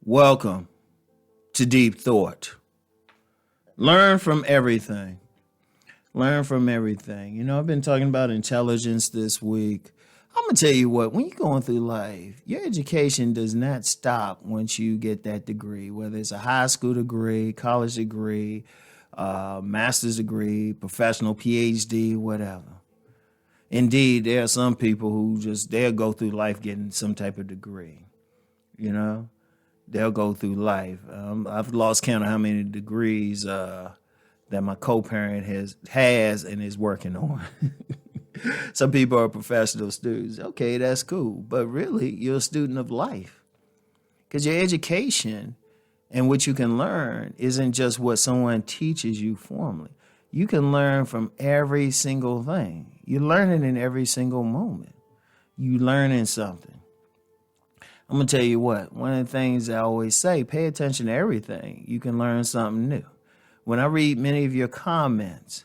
Welcome to Deep Thought. Learn from everything. Learn from everything. I've been talking about intelligence this week. I'm going to tell you what, when you're going through life, your education does not stop once you get that degree, whether it's a high school degree, college degree, master's degree, professional PhD, whatever. Indeed, there are some people who they'll go through life getting some type of degree, They'll go through life. I've lost count of how many degrees that my co-parent has and is working on. Some people are professional students. Okay, that's cool. But really, you're a student of life. Because your education and what you can learn isn't just what someone teaches you formally. You can learn from every single thing. You're learning in every single moment. You learning something. I'm going to tell you what, one of the things I always say, pay attention to everything. You can learn something new. When I read many of your comments,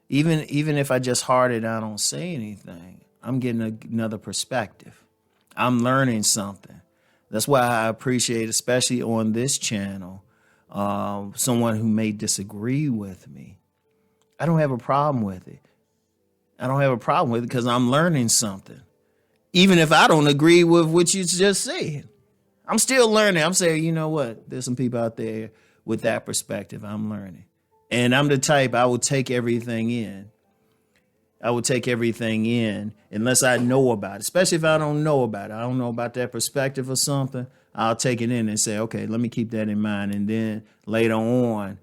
even if I just heart it, I don't say anything, I'm getting another perspective. I'm learning something. That's why I appreciate, especially on this channel, someone who may disagree with me. I don't have a problem with it. I don't have a problem with it because I'm learning something. Even if I don't agree with what you just said, I'm still learning. I'm saying, you know what? There's some people out there with that perspective. I'm learning. And I'm the type, I will take everything in. I will take everything in unless I know about it, especially if I don't know about it. I don't know about that perspective or something. I'll take it in and say, okay, let me keep that in mind. And then later on,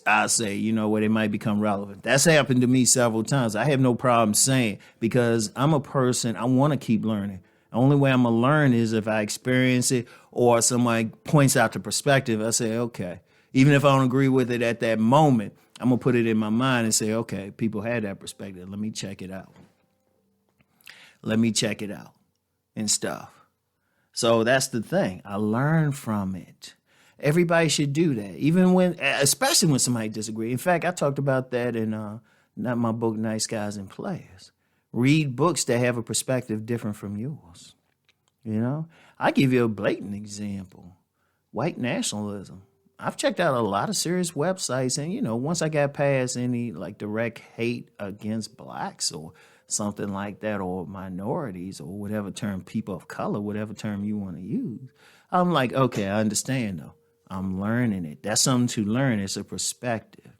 I'll say, you know what, it might become relevant. That's happened to me several times. I have no problem saying because I'm a person, I want to keep learning. The only way I'm going to learn is if I experience it or somebody points out the perspective. I say, okay, even if I don't agree with it at that moment, I'm going to put it in my mind and say, okay, people had that perspective. Let me check it out. Let me check it out and stuff. So that's the thing. I learn from it. Everybody should do that, especially when somebody disagrees. In fact, I talked about that in not my book, Nice Guys and Players. Read books that have a perspective different from yours. I give you a blatant example. White nationalism. I've checked out a lot of serious websites, and once I got past any direct hate against blacks or something like that, or minorities, or whatever term, people of color, whatever term you want to use, I'm like, okay, I understand though. I'm learning it. That's something to learn. It's a perspective.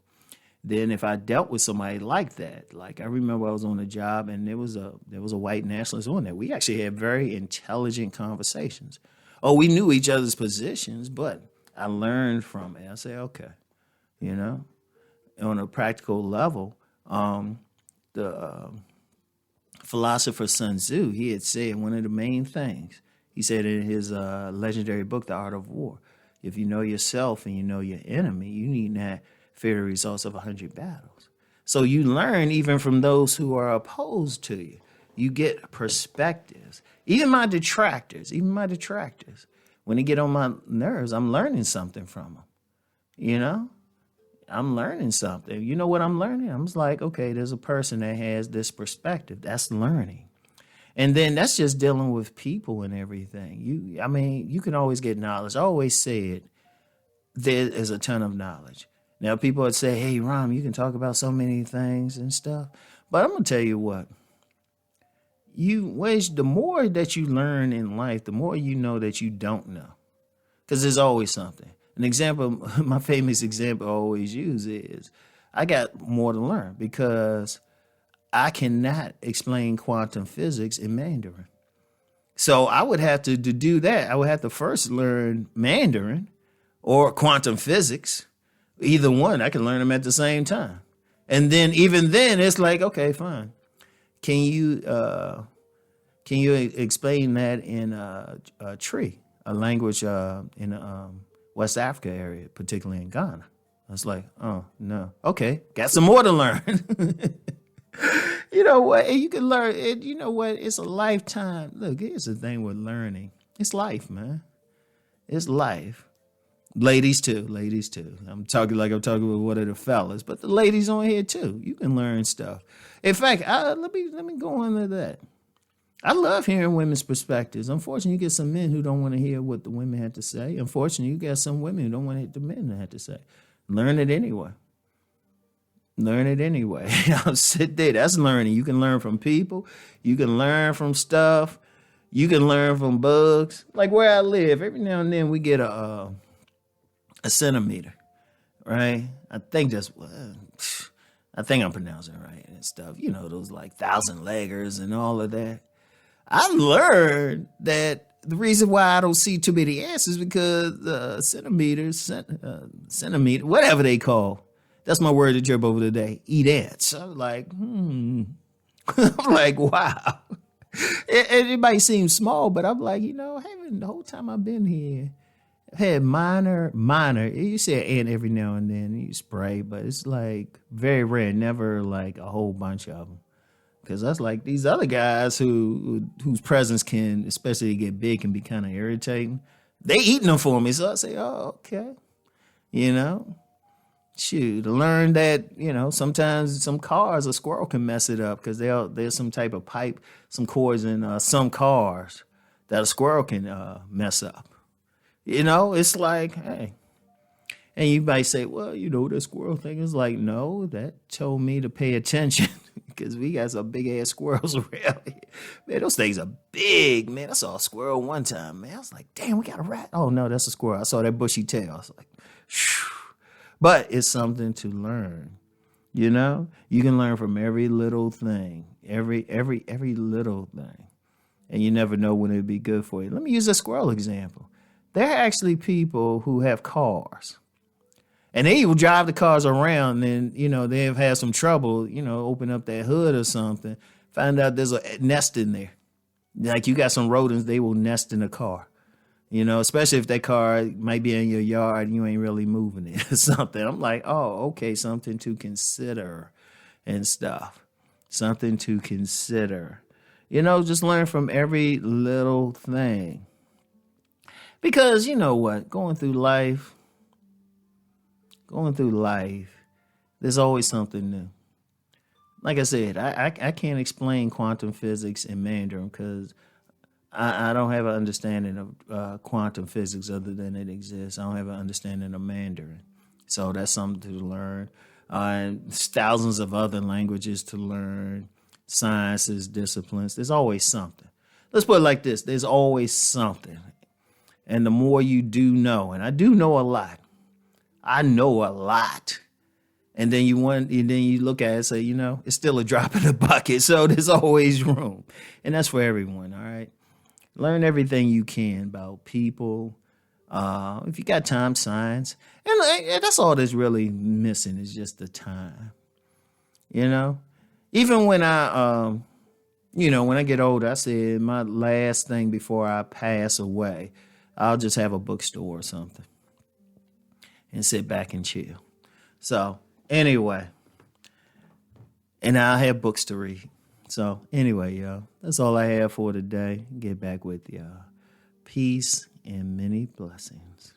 Then if I dealt with somebody like that, I remember I was on a job and there was a white nationalist on there. We actually had very intelligent conversations. Oh, we knew each other's positions, but I learned from it. I say, okay, on a practical level, the philosopher Sun Tzu, he had said one of the main things. He said in his legendary book, The Art of War, if you know yourself and you know your enemy, you need not fear the results of 100 battles. So you learn even from those who are opposed to you. You get perspectives. Even my detractors, when they get on my nerves, I'm learning something from them. I'm learning something. You know what I'm learning? I'm just like, okay, there's a person that has this perspective. That's learning. And then that's just dealing with people and everything. You can always get knowledge. I always said there is a ton of knowledge. Now, people would say, hey, Rom, you can talk about so many things and stuff. But I'm going to tell you what. The more that you learn in life, the more you know that you don't know. Because there's always something. An example, my famous example I always use is I got more to learn because I cannot explain quantum physics in Mandarin. So I would have to do that. I would have to first learn Mandarin or quantum physics. Either one, I can learn them at the same time. And then even then, it's like, okay, fine. Can you explain that in a Tree, a language in the West Africa area, particularly in Ghana? I was like, oh, no. Okay, got some more to learn. You know what? You can learn it. You know what? It's a lifetime. Look, here's the thing with learning. It's life, man. It's life. Ladies too. I'm talking with one of the fellas, but the ladies on here too. You can learn stuff. In fact, let me go into that. I love hearing women's perspectives. Unfortunately, you get some men who don't want to hear what the women had to say. Unfortunately, you get some women who don't want to hear the men had to say. Learn it anyway. Learn it anyway. I'll sit there. That's learning. You can learn from people. You can learn from stuff. You can learn from bugs. Like where I live, every now and then we get a centimeter, right? I think I'm pronouncing it right and stuff. You know, those like 1,000-leggers and all of that. I learned that the reason why I don't see too many ants is because centimeter, whatever they call. That's my word to trip over today. Eat ants. I was like, I'm like, wow. It might seem small, but I'm like, the whole time I've been here, I've had minor. You see an ant every now and then, you spray, but it's like very rare, never like a whole bunch of them. Because that's like these other guys whose presence can, especially get big, can be kind of irritating. They eating them for me, so I say, oh, okay. Shoot, to learn that, sometimes some cars, a squirrel can mess it up because there's some type of pipe, some cords in some cars that a squirrel can mess up. It's like, hey. And you might say, well, the squirrel thing is like, no, that told me to pay attention because we got some big ass squirrels around here. Man, those things are big, man. I saw a squirrel one time, man. I was like, damn, we got a rat. Oh, no, that's a squirrel. I saw that bushy tail. I was like, shoo. But it's something to learn. You can learn from every little thing, every little thing. And you never know when it'd be good for you. Let me use a squirrel example. There are actually people who have cars. And they will drive the cars around and, they've had some trouble, open up that hood or something, find out there's a nest in there. Like you got some rodents, they will nest in a car. Especially if that car might be in your yard and you ain't really moving it or something. I'm like, oh, okay, something to consider and stuff. Something to consider. Just learn from every little thing. Because you know what? Going through life, there's always something new. Like I said, I can't explain quantum physics in Mandarin because I don't have an understanding of quantum physics other than it exists. I don't have an understanding of Mandarin. So that's something to learn. And there's thousands of other languages to learn, sciences, disciplines. There's always something. Let's put it like this. There's always something. And the more you do know, and I do know a lot. I know a lot. And then you look at it and say, it's still a drop in the bucket. So there's always room. And that's for everyone, all right? Learn everything you can about people. If you got time, science. And that's all that's really missing is just the time. Even when when I get older, I said my last thing before I pass away, I'll just have a bookstore or something and sit back and chill. So anyway, and I'll have books to read. So anyway, y'all, that's all I have for today. Get back with y'all. Peace and many blessings.